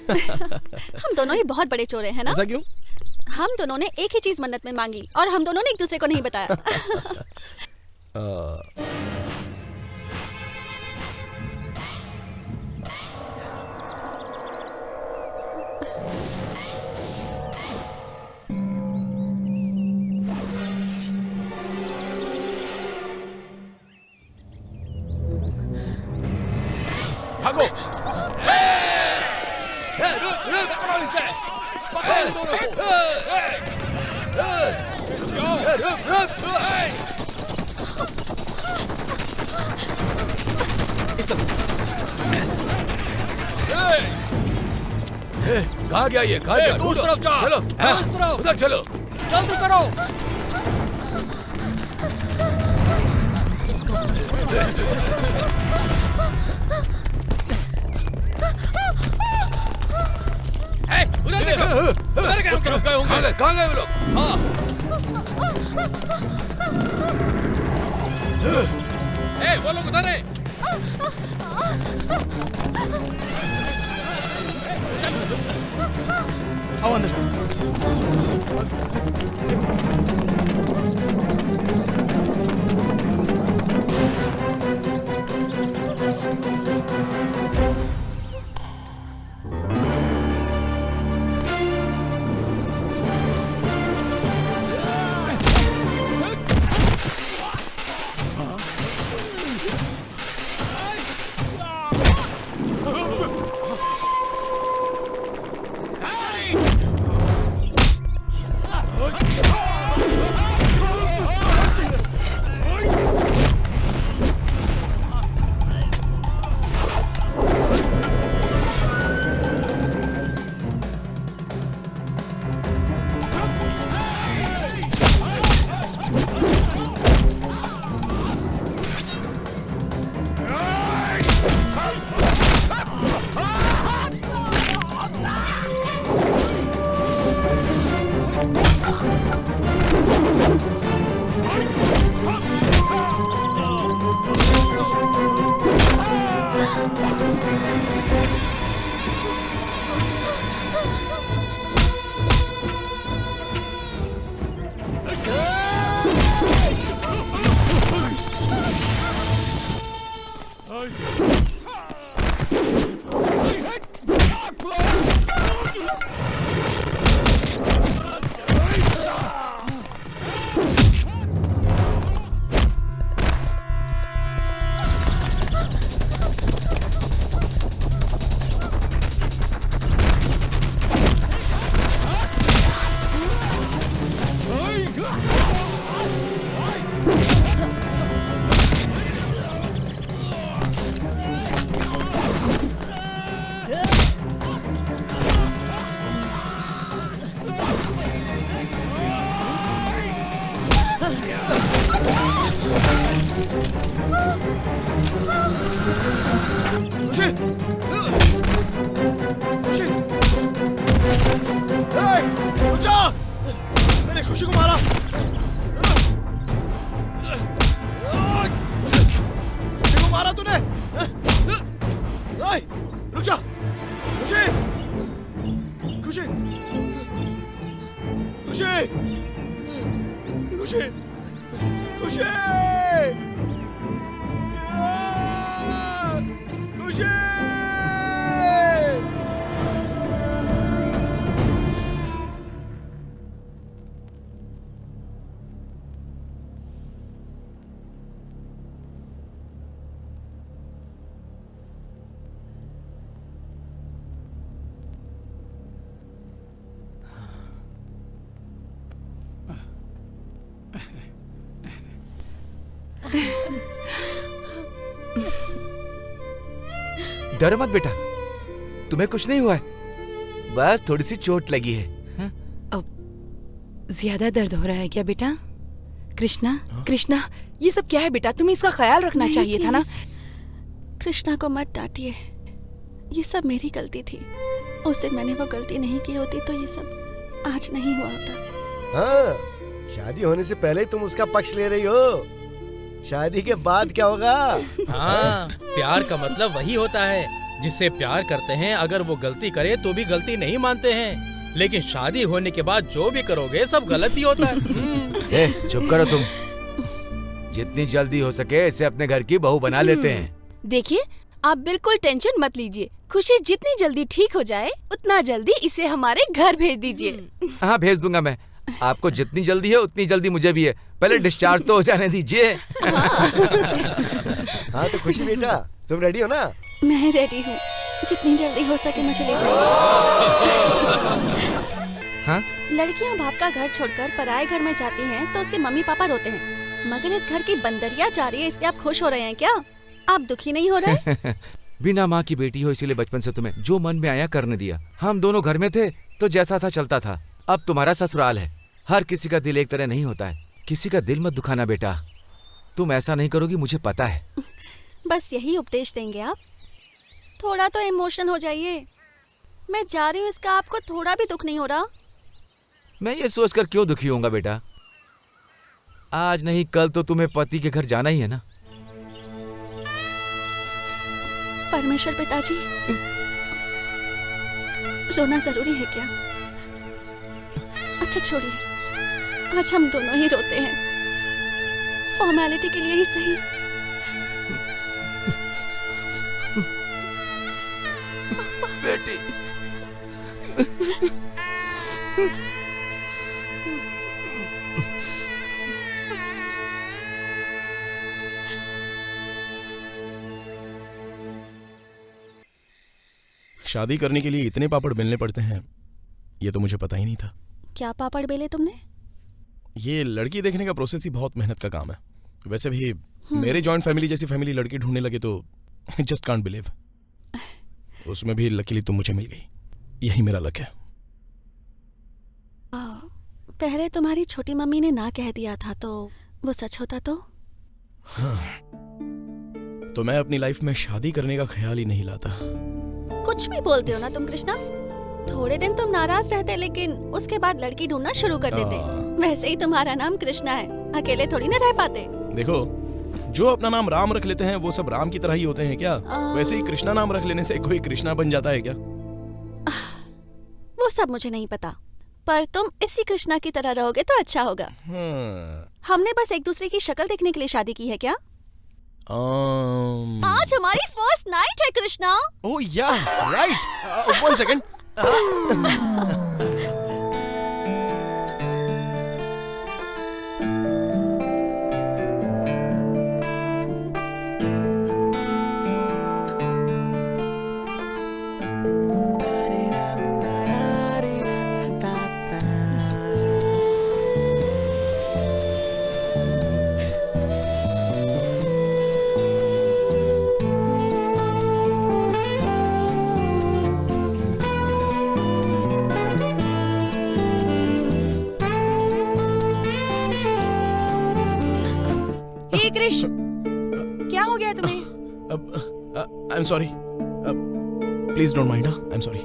हम दोनों ही बहुत बड़े चोर हैं ना? ऐसा क्यों? हम दोनों ने एक ही चीज मन्नत में मांगी और हम दोनों ने एक दूसरे को नहीं बताया। भागो! पकड़ो इसे! पकड़ो दोनों को! इस तरफ। कहाँ गया ये? कहाँ गया? उस तरफ जा! चलो, उस तरफ! उधर चलो। जल्दी करो! उधर देखो! उधर गए! उस तरफ गए होंगे। कहाँ गए वो लोग? हाँ। वो लोग उधर है। आओ अंदर। खुशी को मारा। खुशी को मारा तूने। रुक जा। खुशी, खुशी, खुशी, खुशी, खुशी, खुशी। डरो मत बेटा, तुम्हें कुछ नहीं हुआ है, बस थोड़ी सी चोट लगी है। अब ज्यादा दर्द हो रहा है क्या बेटा? कृष्णा, कृष्णा, ये सब क्या है बेटा? तुम्हें इसका ख्याल रखना चाहिए था ना। कृष्णा को मत डांटिए, ये सब मेरी गलती थी। उस दिन मैंने वो गलती नहीं की होती तो ये सब आज नहीं हुआ होता। हाँ, शादी होने से पहले तुम उसका पक्ष ले रही हो, शादी के बाद क्या होगा? हाँ, प्यार का मतलब वही होता है जिससे प्यार करते हैं अगर वो गलती करे तो भी गलती नहीं मानते हैं, लेकिन शादी होने के बाद जो भी करोगे सब गलत ही होता है। ए, चुप करो तुम। जितनी जल्दी हो सके इसे अपने घर की बहू बना लेते हैं। देखिए, आप बिल्कुल टेंशन मत लीजिए। खुशी जितनी जल्दी ठीक हो जाए उतना जल्दी इसे हमारे घर भेज दीजिए। हाँ, भेज दूंगा मैं। आपको जितनी जल्दी है उतनी जल्दी मुझे भी है। पहले डिस्चार्ज तो हो जाने दीजिए। हाँ तो खुशी बेटा, तुम रेडी हो ना? मैं रेडी हूँ, जितनी जल्दी हो सके मुझे ले जाइए। हाँ? लड़कियाँ बाप का घर छोड़कर पराये घर में जाती हैं तो उसके मम्मी पापा रोते हैं, मगर इस घर की बंदरिया जा रही है इसलिए आप खुश हो रहे हैं क्या? आप दुखी नहीं हो रहे? बिना माँ की बेटी हो इसीलिए बचपन से तुम्हें जो मन में आया करने दिया। हम दोनों घर में थे तो जैसा था चलता था। अब तुम्हारा ससुराल है। हर किसी का दिल एक तरह नहीं होता है। किसी का दिल मत दुखाना बेटा। तुम ऐसा नहीं करोगी मुझे पता है। बस यही उपदेश देंगे आप? थोड़ा तो इमोशनल हो जाइए। मैं जा रही हूँ, इसका आपको थोड़ा भी दुख नहीं हो रहा? मैं ये सोचकर क्यों दुखी होऊंगा बेटा? आज नहीं कल तो तुम्हें पति के घर जाना ही है ना। परमेश्वर पिताजी, रोना जरूरी है क्या? अच्छा छोड़िए, आज हम दोनों ही रोते हैं, फॉर्मेलिटी के लिए ही सही। बेटी। शादी करने के लिए इतने पापड़ बेलने पड़ते हैं, ये तो मुझे पता ही नहीं था। क्या पापड़ बेले तुमने? ये लड़की देखने का प्रोसेस ही बहुत मेहनत का काम है। वैसे भी मेरे जॉइंट फैमिली जैसी फैमिली लड़की ढूंढने लगे तो जस्ट कांट बिलीव। उसमें भी लकीली तुम मुझे मिल गई। यही मेरा लक है। पहले तुम्हारी छोटी मम्मी ने ना कह दिया था तो वो सच होता तो? हाँ, तो मैं अपनी लाइफ में शादी करने का ख्याल ही नहीं लाता। कुछ भी बोलते हो ना तुम कृष्णा। थोड़े दिन तुम नाराज रहते लेकिन उसके बाद लड़की ढूंढना शुरू कर देते। वैसे ही तुम्हारा नाम कृष्णा है, अकेले थोड़ी ना रह पाते। देखो, जो अपना नाम राम रख लेते हैं वो सब राम की तरह ही होते हैं क्या? वैसे ही कृष्णा नाम रख लेने से कोई कृष्णा बन जाता है क्या? वो सब मुझे नहीं पता, पर तुम इसी कृष्णा की तरह रहोगे तो अच्छा होगा। हमने बस एक दूसरे की शक्ल देखने के लिए शादी की है क्या? आज हमारी फर्स्ट नाइट है कृष्णा। ओह या, राइट। One second. कृष, क्या हो गया तुम्हें? I am sorry, please don't mind. I am sorry.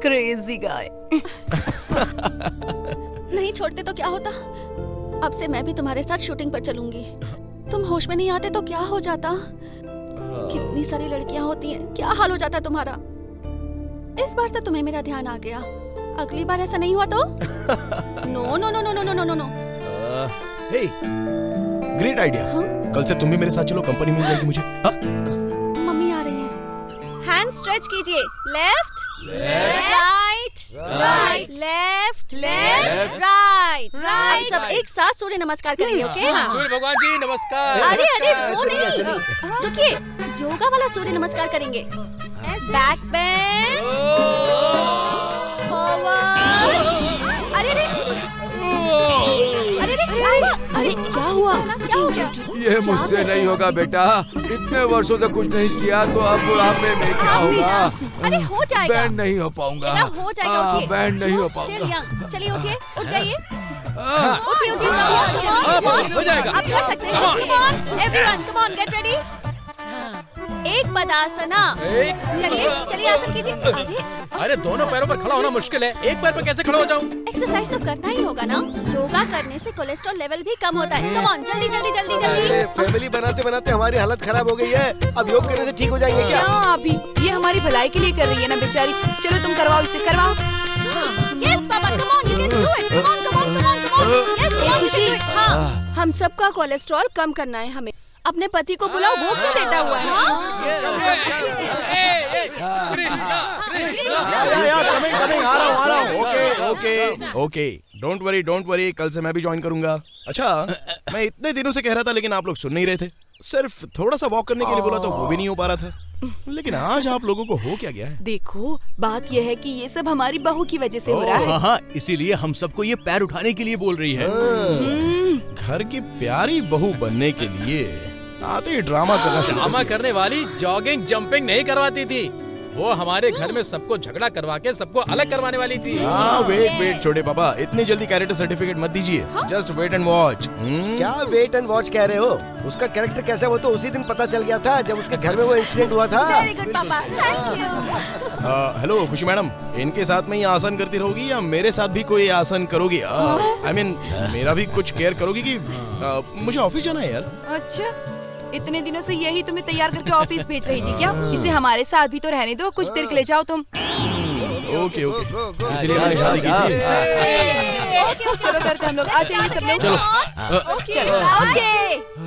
Crazy guy. नहीं छोड़ते तो क्या होता? अब से मैं भी तुम्हारे साथ शूटिंग पर चलूंगी। तुम होश में नहीं आते तो क्या हो जाता? कितनी सारी लड़कियां होती हैं, क्या हाल हो जाता तुम्हारा? इस बार तो तुम्हें मेरा ध्यान आ गया, अगली बार ऐसा नहीं हुआ तो? No no no no no no no no. Hey, great idea. कल से तुम भी मेरे साथ चलो, कंपनी मिल जाएगी मुझे। मम्मी आ रही है। हैंड स्ट्रेच कीजिए। Left, right, right, left, left, right, right. सब एक साथ सूर्य नमस्कार करेंगे, ओके? सूर्य भगवान जी नमस्कार। अरे अरे वो नहीं, रुकिए, योगा वाला सूर्य नमस्कार करेंगे। Back bend, forward. अरे अरे अरे क्या हुआ? क्या हो गया? ये मुझसे नहीं होगा बेटा। इतने वर्षों से कुछ नहीं किया तो अब बुढ़ापे में क्या होगा? अरे हो जाएगा। बैंड नहीं हो पाऊंगा। हो जाएगा, उठिए। बैंड नहीं हो पाऊंगा। चलिए उठिए, उठ जाइए। उठिए उठिए, हो जाएगा। आप कर सकते हैं। Come on everyone, come on, get ready. एक पदासना। चलिए चलिए आसन कीजिए। अरे अरे दोनों पैरों पर खड़ा होना मुश्किल है, एक पैर पर कैसे खड़ा हो जाऊं? एक्सरसाइज तो करना ही होगा ना। योगा करने से कोलेस्ट्रॉल लेवल भी कम होता है। कम ऑन, जल्दी जल्दी जल्दी जल्दी। अरे फैमिली बनाते बनाते हमारी हालत खराब हो गई है। अब योग करने से ठीक हो जाएंगे क्या? क्या अभी ये हमारी भलाई के लिए कर रही है ना बेचारी। चलो तुम करवाओ, इसे करवाओ। Yes papa, come on, you can do it. Come on come on come on come on. Yes come on, खुशी, हाँ। हम सबका कोलेस्ट्रॉल कम करना है हमें। अपने पति को बुलाओ, वो क्यों लेटा हुआ है? ओके डोंट वरी कल से मैं भी ज्वाइन करूंगा। अच्छा, मैं इतने दिनों से कह रहा था लेकिन आप लोग सुन नहीं रहे थे। सिर्फ थोड़ा सा वॉक करने के लिए बोला तो वो भी नहीं हो पा रहा था। लेकिन आज आप लोगों को हो क्या गया है? देखो, बात यह है कि ये सब हमारी बहू की वजह से हो रहा है। हाँ, इसीलिए हम सबको ये पैर उठाने के लिए बोल रही है। घर की प्यारी बहू बनने के लिए आते ही ड्रामा करना शुरू कर ड्रामा दिया। करने वाली जॉगिंग जंपिंग नहीं करवाती थी, वो हमारे घर में सबको झगड़ा करवा के सबको अलग करवाने वाली थी। हाँ, वेट छोटे पापा, इतनी जल्दी कैरेक्टर सर्टिफिकेट मत दीजिए। Just wait and watch. क्या वेट एंड वॉच कह रहे हो? उसका कैरेक्टर कैसा वो तो उसी दिन पता चल गया था जब उसके घर में वो इंसिडेंट हुआ था। वेरी गुड पापा, थैंक यू। हेलो खुशी मैडम, इनके साथ में ही आसन करती रहोगी या मेरे साथ भी कोई आसन करोगी? आई मीन मेरा भी कुछ केयर करोगी कि मुझे ऑफिस जाना है यार। अच्छा, इतने दिनों से यही तुम्हें तैयार करके ऑफिस भेज रही थी क्या? इसे हमारे साथ भी तो रहने दो, कुछ देर के लिए जाओ तुम। ओके इसलिए मैंने शादी की थी। चलो करते हम लोग। आ जाइए सब लोग। चलो ओके।